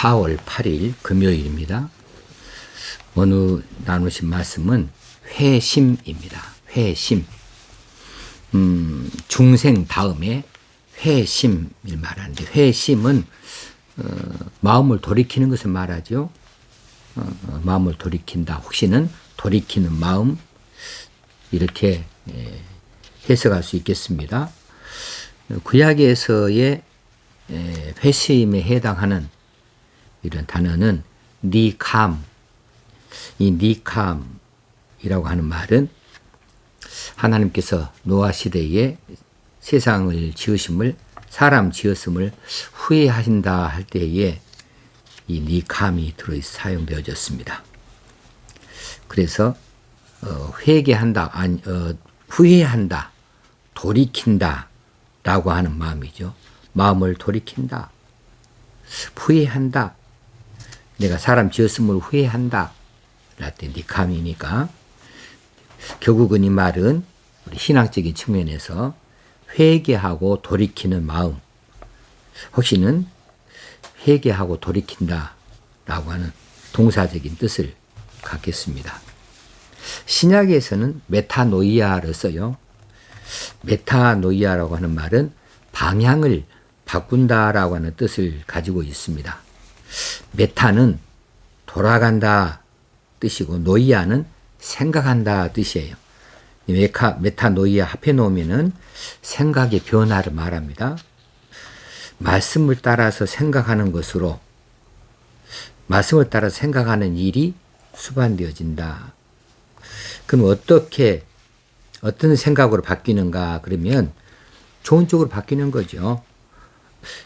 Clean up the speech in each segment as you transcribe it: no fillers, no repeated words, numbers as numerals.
4월 8일 금요일입니다. 오늘 나누신 말씀은 회심입니다. 회심. 중생 다음에 회심을 말하는데, 회심은 마음을 돌이키는 것을 말하죠. 마음을 돌이킨다. 혹시는 돌이키는 마음, 이렇게 해석할 수 있겠습니다. 구약에서의 회심에 해당하는 이런 단어는 니캄. 이 니캄이라고 하는 말은 하나님께서 노아 시대에 세상을 지으심을, 사람 지었음을 후회하신다 할 때에 이 니캄이 들어있어 사용되어졌습니다. 그래서 회개한다, 후회한다, 돌이킨다 라고 하는 마음이죠. 마음을 돌이킨다, 후회한다, 내가 사람 지었음을 후회한다 라때 니캄이니까, 결국은 이 말은 우리 신앙적인 측면에서 회개하고 돌이키는 마음, 혹시는 회개하고 돌이킨다 라고 하는 동사적인 뜻을 갖겠습니다. 신약에서는 메타노이아를 써요. 메타노이아라고 하는 말은 방향을 바꾼다라고 하는 뜻을 가지고 있습니다. 메타는 돌아간다 뜻이고, 노이아는 생각한다 뜻이에요. 메타노이아 합해 놓으면은 생각의 변화를 말합니다. 말씀을 따라서 생각하는 것으로, 말씀을 따라서 생각하는 일이 수반되어진다. 그럼 어떤 생각으로 바뀌는가? 그러면 좋은 쪽으로 바뀌는 거죠.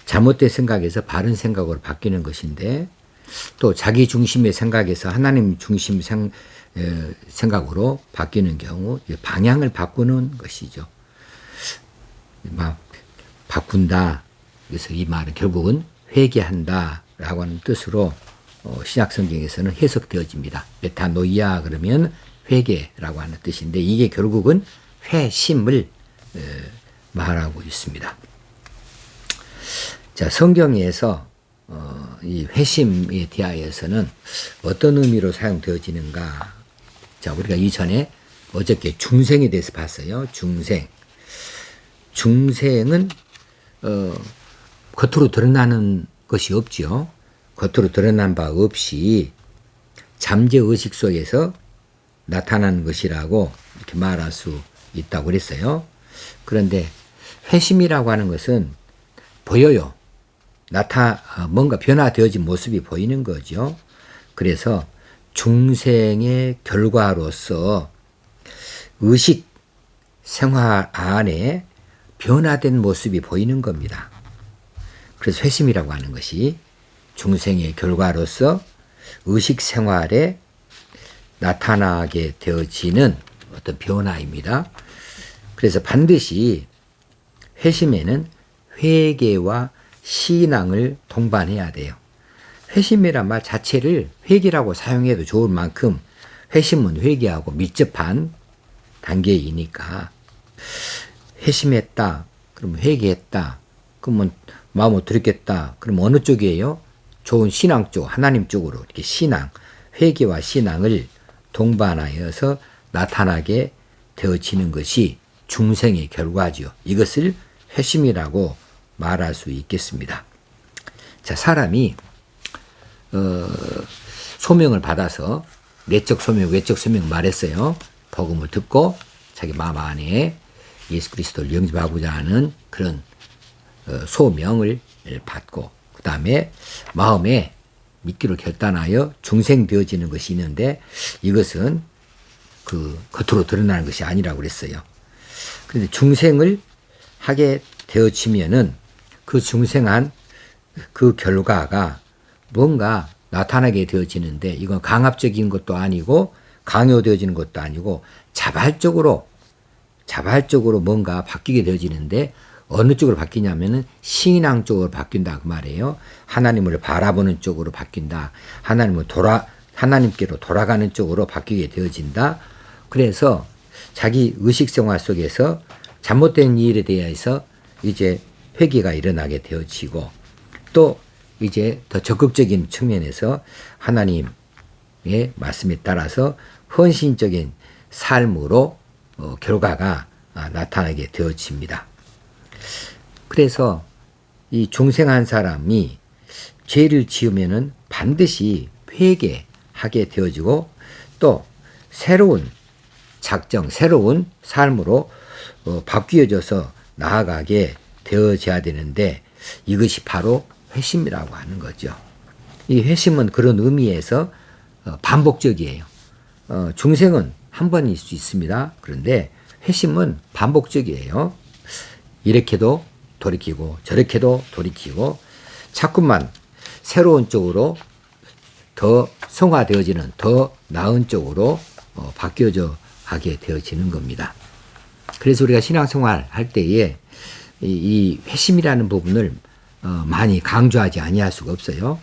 잘못된 생각에서 바른 생각으로 바뀌는 것인데, 또 자기 중심의 생각에서 하나님 중심 생각으로 바뀌는 경우 방향을 바꾸는 것이죠. 바꾼다. 그래서 이 말은 결국은 회개한다 라고 하는 뜻으로 신약 성경에서는 해석되어집니다. 메타노이아 그러면 회개라고 하는 뜻인데, 이게 결국은 회심을 말하고 있습니다. 자, 성경에서 이 회심에 대하여서는 어떤 의미로 사용되어지는가? 자, 우리가 이전에 어저께 중생에 대해서 봤어요. 중생은 겉으로 드러나는 것이 없지요. 겉으로 드러난 바 없이 잠재의식 속에서 나타나는 것이라고 이렇게 말할 수 있다고 그랬어요. 그런데 회심이라고 하는 것은 보여요. 뭔가 변화되어진 모습이 보이는 거죠. 그래서 중생의 결과로서 의식 생활 안에 변화된 모습이 보이는 겁니다. 그래서 회심이라고 하는 것이 중생의 결과로서 의식 생활에 나타나게 되어지는 어떤 변화입니다. 그래서 반드시 회심에는 회개와 신앙을 동반해야 돼요. 회심이란 말 자체를 회개라고 사용해도 좋을 만큼 회심은 회개하고 밀접한 단계이니까, 회심했다, 그러면 회개했다, 그러면 마음을 들였겠다, 그러면 어느 쪽이에요? 좋은 신앙 쪽, 하나님 쪽으로 이렇게 신앙, 회개와 신앙을 동반하여서 나타나게 되어지는 것이 중생의 결과죠. 이것을 회심이라고 말할 수 있겠습니다. 자, 사람이 소명을 받아서 내적 소명, 외적 소명 말했어요. 복음을 듣고 자기 마음 안에 예수 그리스도를 영접하고자 하는 그런 소명을 받고, 그 다음에 마음에 믿기로 결단하여 중생되어지는 것이 있는데, 이것은 그 겉으로 드러나는 것이 아니라고 그랬어요. 그런데 중생을 하게 되어지면은 그 중생한 그 결과가 뭔가 나타나게 되어지는데, 이건 강압적인 것도 아니고 강요되어지는 것도 아니고 자발적으로 뭔가 바뀌게 되어지는데, 어느 쪽으로 바뀌냐면은 신앙 쪽으로 바뀐다 그 말이에요. 하나님을 바라보는 쪽으로 바뀐다. 하나님께로 돌아가는 쪽으로 바뀌게 되어진다. 그래서 자기 의식생활 속에서 잘못된 일에 대해서 이제 회개가 일어나게 되어지고, 또 이제 더 적극적인 측면에서 하나님의 말씀에 따라서 헌신적인 삶으로 결과가 나타나게 되어집니다. 그래서 이 중생한 사람이 죄를 지으면은 반드시 회개하게 되어지고 또 새로운 작정, 새로운 삶으로 바뀌어져서 나아가게 되어져야 되는데 이것이 바로 회심이라고 하는 거죠. 이 회심은 그런 의미에서 반복적이에요. 중생은 한 번일 수 있습니다. 그런데 회심은 반복적이에요. 이렇게도 돌이키고 저렇게도 돌이키고 자꾸만 새로운 쪽으로 더 성화되어지는 더 나은 쪽으로 바뀌어져 가게 되어지는 겁니다. 그래서 우리가 신앙생활 할 때에 이 회심이라는 부분을 많이 강조하지 아니할 수가 없어요.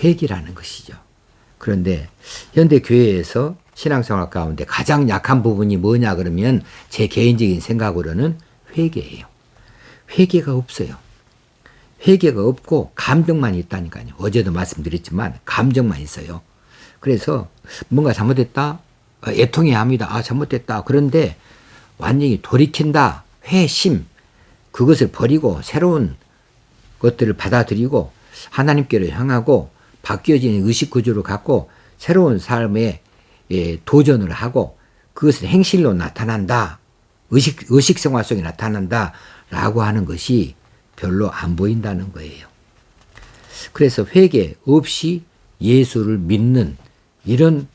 회개라는 것이죠. 그런데 현대 교회에서 신앙생활 가운데 가장 약한 부분이 뭐냐 그러면 제 개인적인 생각으로는 회개예요. 회개가 없어요. 회개가 없고 감정만 있다니까요. 어제도 말씀드렸지만 감정만 있어요. 그래서 뭔가 잘못됐다. 애통해야 합니다. 잘못됐다. 그런데 완전히 돌이킨다. 회심. 그것을 버리고 새로운 것들을 받아들이고 하나님께로 향하고 바뀌어지는 의식구조를 갖고 새로운 삶에 도전을 하고 그것을 행실로 나타난다. 의식생활 속에 나타난다. 라고 하는 것이 별로 안 보인다는 거예요. 그래서 회개 없이 예수를 믿는 이런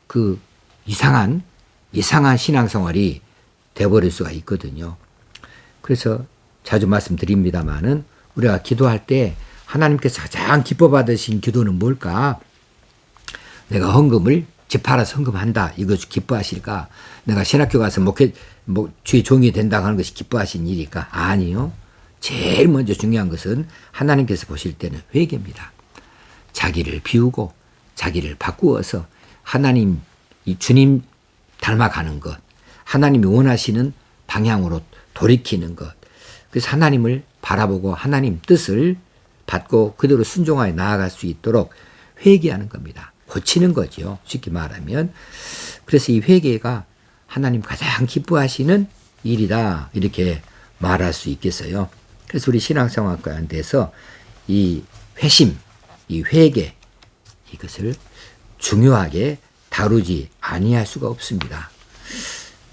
그 이상한 신앙생활이 되어버릴 수가 있거든요. 그래서 자주 말씀드립니다마는 우리가 기도할 때 하나님께서 가장 기뻐 받으신 기도는 뭘까? 내가 헌금을 집 팔아서 헌금한다. 이것이 기뻐하실까? 내가 신학교 가서 주의 종이 된다고 하는 것이 기뻐하신 일일까? 아니요. 제일 먼저 중요한 것은 하나님께서 보실 때는 회개입니다. 자기를 비우고 자기를 바꾸어서 하나님, 이 주님 닮아가는 것, 하나님이 원하시는 방향으로 돌이키는 것, 그래서 하나님을 바라보고 하나님 뜻을 받고 그대로 순종하여 나아갈 수 있도록 회개하는 겁니다. 고치는 거죠. 쉽게 말하면. 그래서 이 회개가 하나님 가장 기뻐하시는 일이다. 이렇게 말할 수 있겠어요. 그래서 우리 신앙생활 가운데서 이 회심, 이 회개, 이것을 중요하게 다루지 아니할 수가 없습니다.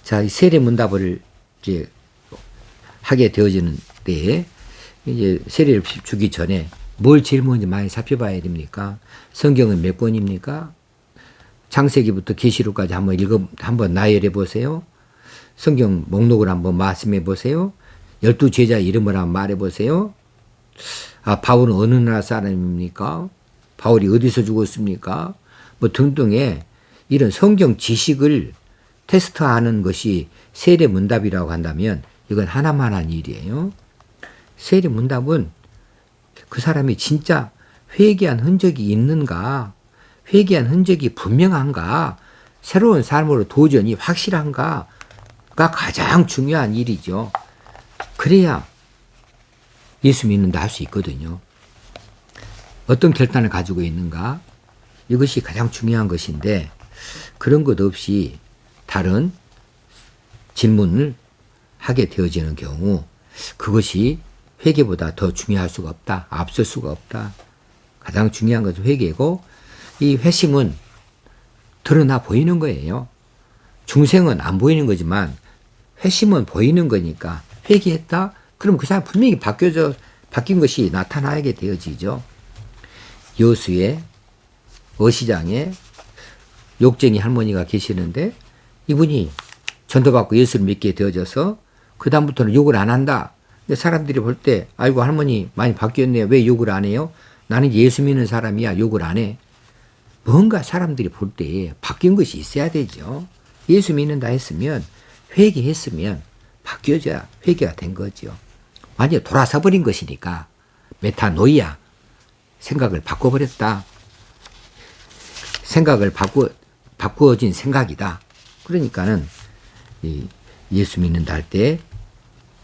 자, 이 세례문답을 이제 하게 되어지는 때에 이제 세례를 주기 전에 뭘 제일 먼저 많이 살펴봐야 됩니까? 성경은 몇 권입니까? 창세기부터 계시록까지 한번 나열해 보세요. 성경 목록을 한번 말씀해 보세요. 12제자 이름을 한번 말해 보세요. 바울은 어느 나라 사람입니까? 바울이 어디서 죽었습니까? 등등의 이런 성경 지식을 테스트하는 것이 세례문답이라고 한다면 이건 하나만한 일이에요. 세례문답은 그 사람이 진짜 회개한 흔적이 있는가, 회개한 흔적이 분명한가, 새로운 삶으로 도전이 확실한가가 가장 중요한 일이죠. 그래야 예수 믿는다 할 수 있거든요. 어떤 결단을 가지고 있는가, 이것이 가장 중요한 것인데 그런 것 없이 다른 질문을 하게 되어지는 경우 그것이 회개보다 더 중요할 수가 없다. 앞설 수가 없다. 가장 중요한 것은 회개고 이 회심은 드러나 보이는 거예요. 중생은 안 보이는 거지만 회심은 보이는 거니까 회개했다? 그럼 그 사람 분명히 바뀐 것이 나타나게 되어지죠. 여수의 어시장에 욕쟁이 할머니가 계시는데 이분이 전도받고 예수를 믿게 되어져서 그 다음부터는 욕을 안 한다. 근데 사람들이 볼 때 아이고 할머니 많이 바뀌었네요. 왜 욕을 안 해요? 나는 예수 믿는 사람이야. 욕을 안 해. 뭔가 사람들이 볼 때 바뀐 것이 있어야 되죠. 예수 믿는다 했으면 회개했으면 바뀌어져야 회개가 된 거죠. 완전히 돌아서 버린 것이니까 메타노이아 생각을 바꿔버렸다. 생각을 바꾸어진 생각이다. 그러니까는 예수 믿는다 할 때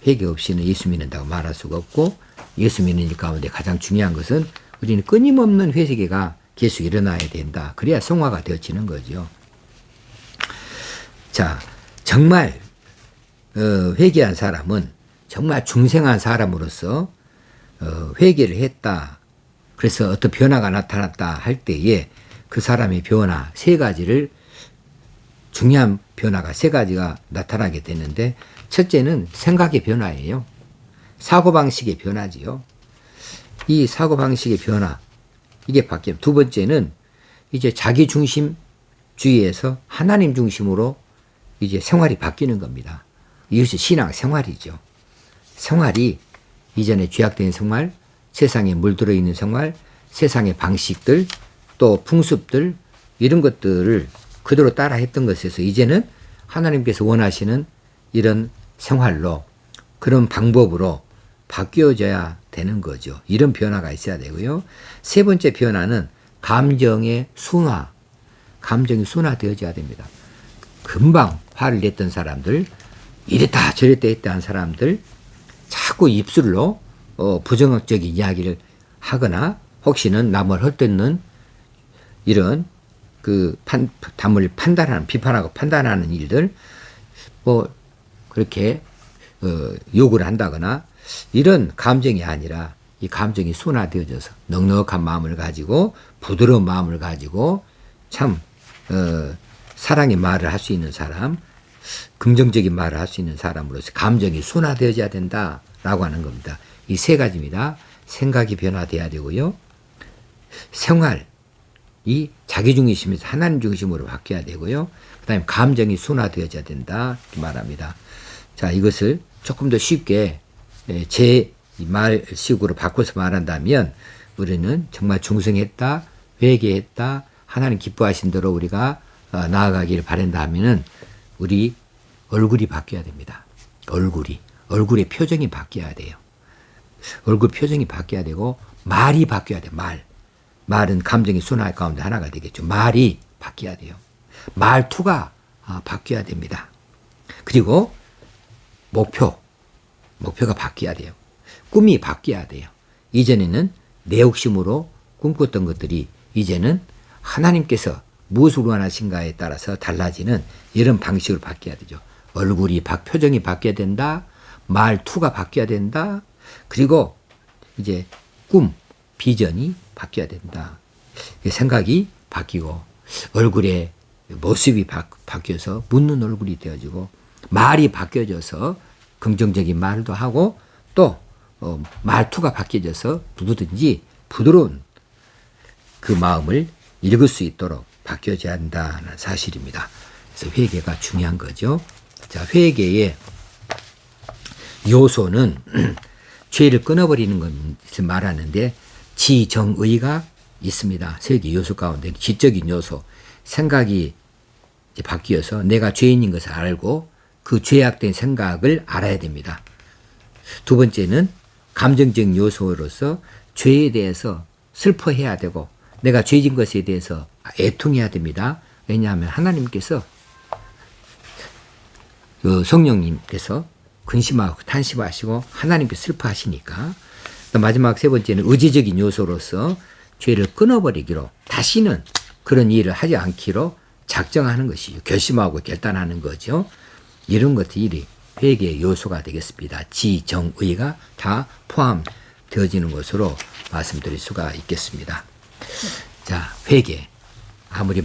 회개 없이는 예수 믿는다고 말할 수가 없고 예수 믿는 일 가운데 가장 중요한 것은 우리는 끊임없는 회개가 계속 일어나야 된다. 그래야 성화가 되어지는 거죠. 자, 정말 회개한 사람은 정말 중생한 사람으로서 회개를 했다. 그래서 어떤 변화가 나타났다 할 때에 그 사람의 변화 세 가지를 중요한 변화가 세 가지가 나타나게 되는데 첫째는 생각의 변화예요. 사고방식의 변화지요. 이 사고방식의 변화 이게 바뀌면 두 번째는 이제 자기중심주의에서 하나님 중심으로 이제 생활이 바뀌는 겁니다. 이것이 신앙 생활이죠. 생활이 이전에 죄악된 생활, 세상에 물들어 있는 생활, 세상의 방식들, 또 풍습들 이런 것들을 그대로 따라 했던 것에서 이제는 하나님께서 원하시는 이런 생활로 그런 방법으로 바뀌어져야 되는 거죠. 이런 변화가 있어야 되고요. 세 번째 변화는 감정의 순화. 감정이 순화되어져야 됩니다. 금방 화를 냈던 사람들, 이랬다 저랬다 했다 한 사람들 자꾸 입술로 부정적인 이야기를 하거나 혹시는 남을 헐뜯는 이런 남을 판단하는 비판하고 판단하는 일들 뭐 그렇게 욕을 한다거나 이런 감정이 아니라 이 감정이 순화되어져서 넉넉한 마음을 가지고 부드러운 마음을 가지고 참 사랑의 말을 할 수 있는 사람, 긍정적인 말을 할 수 있는 사람으로서 감정이 순화되어져야 된다라고 하는 겁니다. 이 세 가지입니다. 생각이 변화돼야 되고요. 생활이 자기 중심에서 하나님 중심으로 바뀌어야 되고요. 그 다음에 감정이 순화되어져야 된다 이렇게 말합니다. 자, 이것을 조금 더 쉽게 제 말식으로 바꿔서 말한다면 우리는 정말 중생했다, 회개했다, 하나님 기뻐하신 대로 우리가 나아가기를 바란다 하면은 우리 얼굴이 바뀌어야 됩니다. 얼굴의 표정이 바뀌어야 돼요. 얼굴 표정이 바뀌어야 되고 말이 바뀌어야 돼요. 말은 감정의 순환 가운데 하나가 되겠죠. 말이 바뀌어야 돼요. 말투가 바뀌어야 됩니다. 그리고 목표가 바뀌어야 돼요. 꿈이 바뀌어야 돼요. 이전에는 내 욕심으로 꿈꿨던 것들이 이제는 하나님께서 무엇을 원하신가에 따라서 달라지는 이런 방식으로 바뀌어야 되죠. 표정이 바뀌어야 된다. 말투가 바뀌어야 된다. 그리고 이제 비전이 바뀌어야 된다. 생각이 바뀌고 얼굴의 모습이 바뀌어서 묻는 얼굴이 되어지고 말이 바뀌어져서 긍정적인 말도 하고 또 말투가 바뀌어져서 누구든지 부드러운 그 마음을 읽을 수 있도록 바뀌어져야 한다는 사실입니다. 그래서 회개가 중요한 거죠. 자, 회개의 요소는 죄를 끊어버리는 것을 말하는데 지정의가 있습니다. 세 개 요소 가운데 지적인 요소, 생각이 이제 바뀌어서 내가 죄인인 것을 알고 그 죄악된 생각을 알아야 됩니다. 두 번째는 감정적인 요소로서 죄에 대해서 슬퍼해야 되고 내가 죄진 것에 대해서 애통해야 됩니다. 왜냐하면 하나님께서 성령님께서 근심하고 탄심하시고 하나님께 슬퍼하시니까. 마지막 세 번째는 의지적인 요소로서 죄를 끊어버리기로 다시는 그런 일을 하지 않기로 작정하는 것이죠. 결심하고 결단하는 거죠. 이런 것들이 회개의 요소가 되겠습니다. 지정의가 다 포함되어지는 것으로 말씀드릴 수가 있겠습니다. 자, 회개. 아무리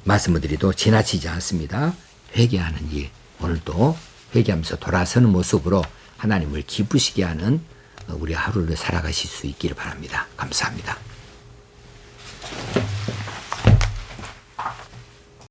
말씀을 드려도 지나치지 않습니다. 회개하는 일. 오늘도 회개하면서 돌아서는 모습으로 하나님을 기쁘시게 하는 우리 하루를 살아가실 수 있기를 바랍니다. 감사합니다.